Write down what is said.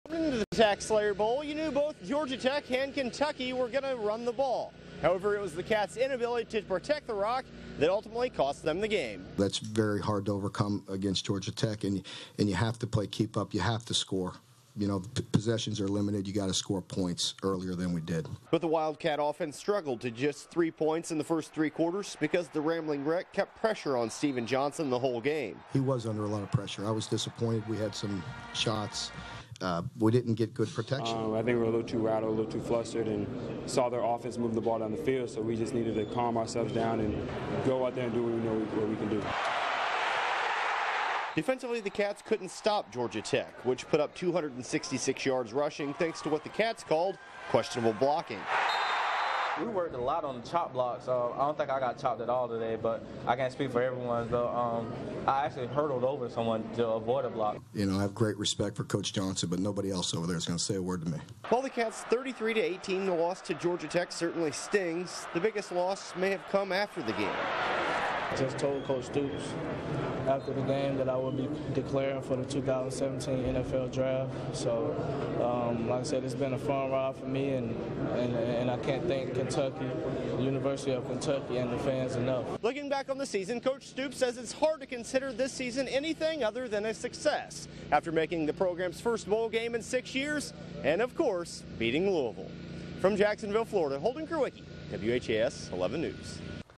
Coming into the TaxSlayer Bowl, you knew both Georgia Tech and Kentucky were going to run the ball. However, it was the Cats' inability to protect the rock that ultimately cost them the game. That's very hard to overcome against Georgia Tech, and you have to play keep up. You have to score. You know, possessions are limited. You got to score points earlier than we did. But the Wildcat offense struggled to just 3 points in the first 3 quarters because the Rambling Wreck kept pressure on Steven Johnson the whole game. He was under a lot of pressure. I was disappointed. We had some shots. We didn't get good protection. I think we were a little too rattled, a little too flustered, and saw their offense move the ball down the field, so we just needed to calm ourselves down and go out there and do what we know what we can do. Defensively, the Cats couldn't stop Georgia Tech, which put up 266 yards rushing thanks to what the Cats called questionable blocking. We worked a lot on the chop block, so I don't think I got chopped at all today, but I can't speak for everyone, though. I actually hurdled over someone to avoid a block. You know, I have great respect for Coach Johnson, but nobody else over there is going to say a word to me. While the Cats' 33-18 loss to Georgia Tech certainly stings, the biggest loss may have come after the game. Just told Coach Stoops after the game that I would be declaring for the 2017 NFL Draft. So, like I said, it's been a fun ride for me, and I can't thank Kentucky, the University of Kentucky, and the fans enough. Looking back on the season, Coach Stoops says it's hard to consider this season anything other than a success after making the program's first bowl game in 6 years and, of course, beating Louisville. From Jacksonville, Florida, Holden Kruwicki, WHAS 11 News.